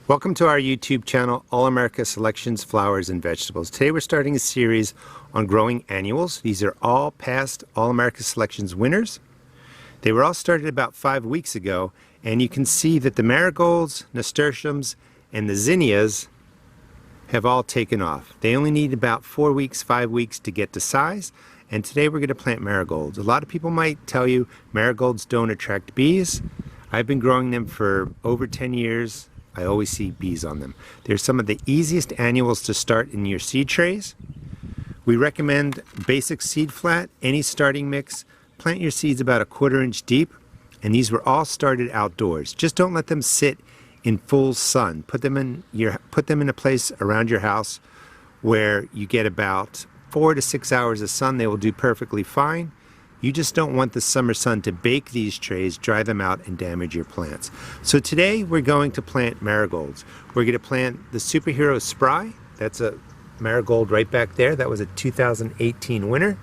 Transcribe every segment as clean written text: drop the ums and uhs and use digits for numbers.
Welcome to our YouTube channel, All America Selections, Flowers and Vegetables. Today we're starting a series on growing annuals. These are all past All America Selections winners. They were all started about 5 weeks ago, and you can see that the marigolds, nasturtiums, and the zinnias have all taken off. They only need about 4 weeks, 5 weeks to get to size, and today we're going to plant marigolds. A lot of people might tell you marigolds don't attract bees. I've been growing them for over 10 years. I always see bees on them. They're some of the easiest annuals to start in your seed trays. We recommend basic seed flat, any starting mix. Plant your seeds about 1/4 inch deep, and these were all started outdoors. Just don't let them sit in full sun. Put them in a place around your house where you get about 4 to 6 hours of sun. They will do perfectly fine. You just don't want the summer sun to bake these trays, dry them out, and damage your plants. So today we're going to plant marigolds. We're going to plant the Super Hero Spry. That's a marigold right back there. That was a 2018 winner.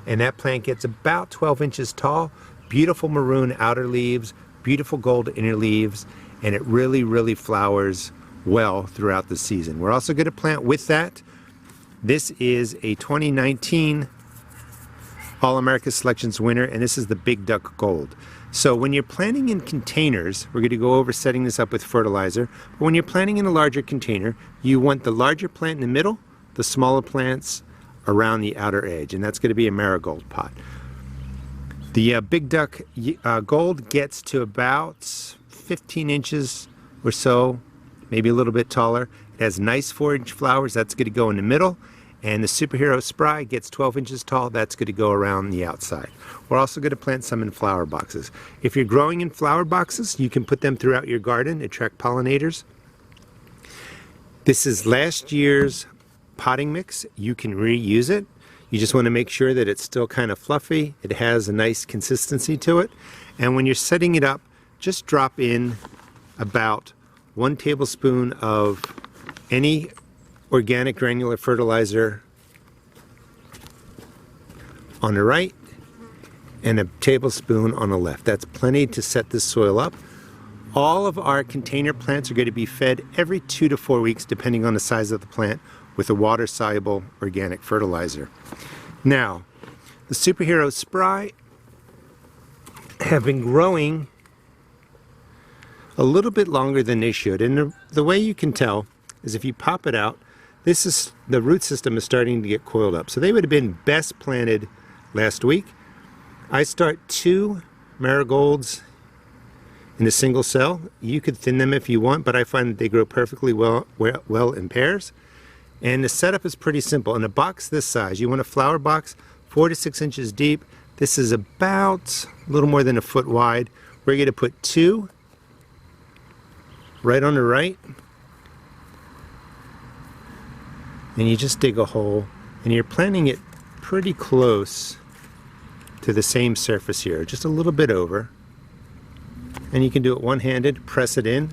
And that plant gets about 12 inches tall. Beautiful maroon outer leaves, beautiful gold inner leaves, and it really flowers well throughout the season. We're also going to plant with that. This is a 2019 All America Selections winner, and this is the Big Duck Gold. So when you're planting in containers, we're going to go over setting this up with fertilizer, but when you're planting in a larger container, you want the larger plant in the middle, the smaller plants around the outer edge, and that's going to be a marigold pot. The Big Duck Gold gets to about 15 inches or so, maybe a little bit taller. It has nice 4-inch flowers. That's going to go in the middle. And the Super Hero Spry gets 12 inches tall. That's going to go around the outside. We're also going to plant some in flower boxes. If you're growing in flower boxes, you can put them throughout your garden, attract pollinators. This is last year's potting mix. You can reuse it. You just want to make sure that it's still kind of fluffy. It has a nice consistency to it. And when you're setting it up, just drop in about 1 tablespoon of any organic granular fertilizer on the right and a tablespoon on the left. That's plenty to set this soil up. All of our container plants are going to be fed every 2 to 4 weeks, depending on the size of the plant, with a water-soluble organic fertilizer. Now, the Super Hero Spry have been growing a little bit longer than they should, and the way you can tell is if you pop it out, the root system is starting to get coiled up. So they would have been best planted last week. I start 2 marigolds in a single cell. You could thin them if you want, but I find that they grow perfectly well in pairs. And the setup is pretty simple. In a box this size, you want a flower box 4 to 6 inches deep. This is about a little more than 1 foot wide. We're going to put 2 right on the right. And you just dig a hole, and you're planting it pretty close to the same surface here, just a little bit over. And you can do it one-handed, press it in,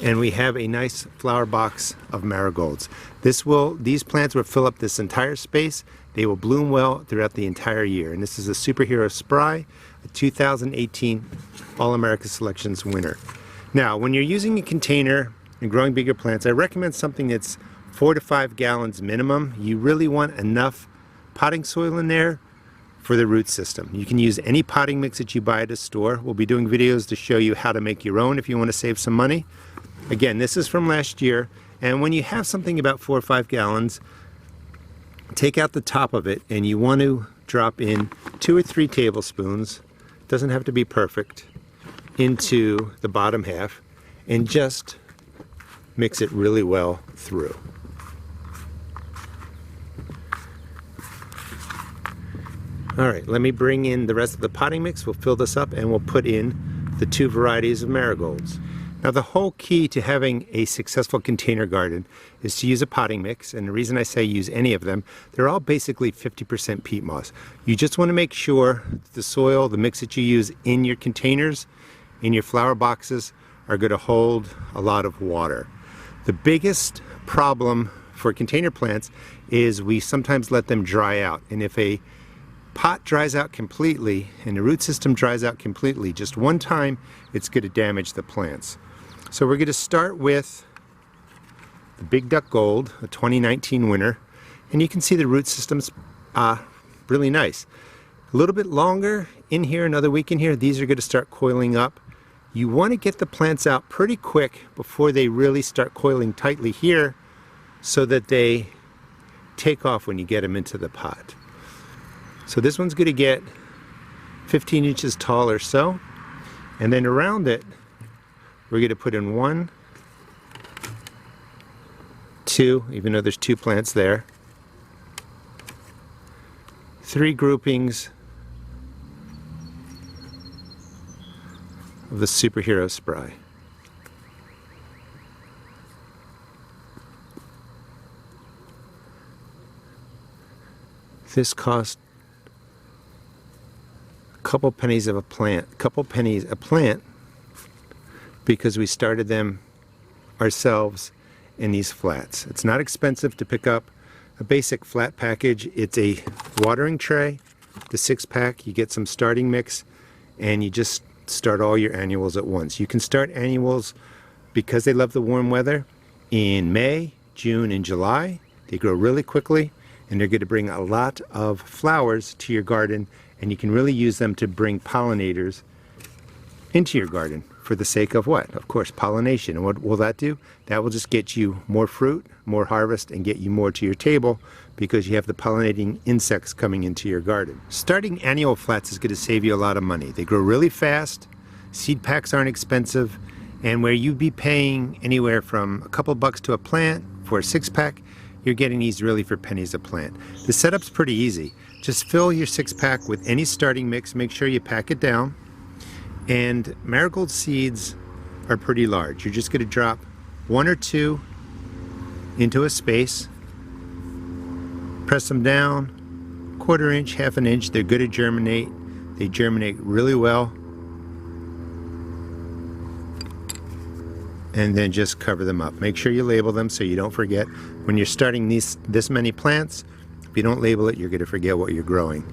and we have a nice flower box of marigolds. These plants will fill up this entire space. They will bloom well throughout the entire year. And this is a Super Hero Spry, a 2018 All America Selections winner. Now, when you're using a container and growing bigger plants, I recommend something that's 4 to 5 gallons minimum. You really want enough potting soil in there for the root system. You can use any potting mix that you buy at a store. We'll be doing videos to show you how to make your own if you want to save some money. Again, this is from last year, and when you have something about 4 or 5 gallons, take out the top of it, and you want to drop in 2 or 3 tablespoons, doesn't have to be perfect, into the bottom half, and just mix it really well through. Alright, let me bring in the rest of the potting mix. We'll fill this up and we'll put in the 2 varieties of marigolds. Now, the whole key to having a successful container garden is to use a potting mix, and the reason I say use any of them, they're all basically 50% peat moss. You just want to make sure the soil, the mix that you use in your containers, in your flower boxes, are going to hold a lot of water. The biggest problem for container plants is we sometimes let them dry out, and if a pot dries out completely and the root system dries out completely just one time, it's going to damage the plants. So we're going to start with the Big Duck Gold, a 2019 winner. And you can see the root system's really nice. A little bit longer in here, another week in here, these are going to start coiling up. You want to get the plants out pretty quick before they really start coiling tightly here so that they take off when you get them into the pot. So this one's going to get 15 inches tall or so. And then around it, we're going to put in 1, 2, even though there's 2 plants there, 3 groupings of the Super Hero Spry. This cost a couple pennies a plant, because we started them ourselves in these flats. It's not expensive to pick up a basic flat package. It's a watering tray, the 6-pack. You get some starting mix, and you just start all your annuals at once. You can start annuals, because they love the warm weather, in May, June, and July. They grow really quickly, and they're going to bring a lot of flowers to your garden, and you can really use them to bring pollinators into your garden for the sake of what? Of course, pollination. And what will that do? That will just get you more fruit, more harvest, and get you more to your table because you have the pollinating insects coming into your garden. Starting annual flats is going to save you a lot of money. They grow really fast, seed packs aren't expensive, and where you'd be paying anywhere from a couple bucks to a plant for a 6-pack, you're getting these really for pennies a plant. The setup's pretty easy. Just fill your 6-pack with any starting mix, make sure you pack it down. And marigold seeds are pretty large. You're just going to drop 1 or 2 into a space, press them down, 1/4 inch, 1/2 inch. They're good to germinate. They germinate really well. And then just cover them up. Make sure you label them so you don't forget. When you're starting this many plants, if you don't label it, you're going to forget what you're growing.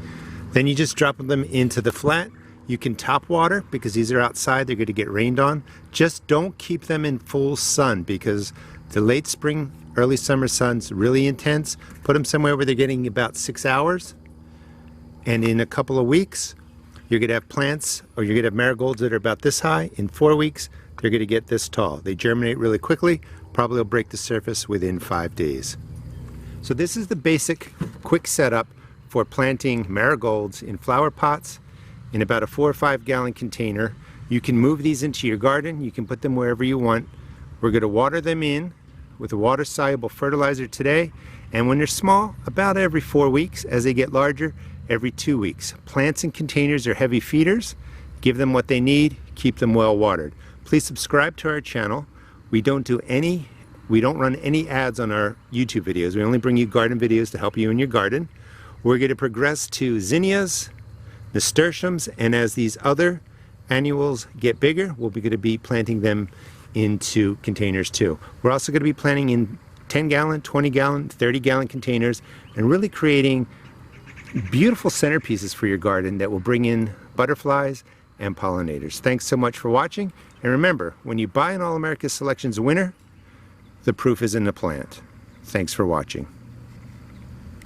Then you just drop them into the flat. You can top water because these are outside, they're going to get rained on. Just don't keep them in full sun because the late spring, early summer sun's really intense. Put them somewhere where they're getting about 6 hours. And in a couple of weeks, you're going to have plants, or you're going to have marigolds that are about this high. In 4 weeks, they're going to get this tall. They germinate really quickly, probably will break the surface within 5 days. So this is the basic quick setup for planting marigolds in flower pots in about a 4 or 5 gallon container. You can move these into your garden. You can put them wherever you want. We're going to water them in with a water soluble fertilizer today, and when they're small, about every 4 weeks. As they get larger, every 2 weeks. Plants in containers are heavy feeders. Give them what they need, keep them well watered. Please subscribe to our channel. We don't run any ads on our YouTube videos. We only bring you garden videos to help you in your garden. We're going to progress to zinnias, nasturtiums, and as these other annuals get bigger, we'll be going to be planting them into containers too. We're also going to be planting in 10 gallon, 20 gallon, 30 gallon containers and really creating beautiful centerpieces for your garden that will bring in butterflies and pollinators. Thanks so much for watching, and remember, when you buy an All America Selections winner, the proof is in the plant. Thanks for watching.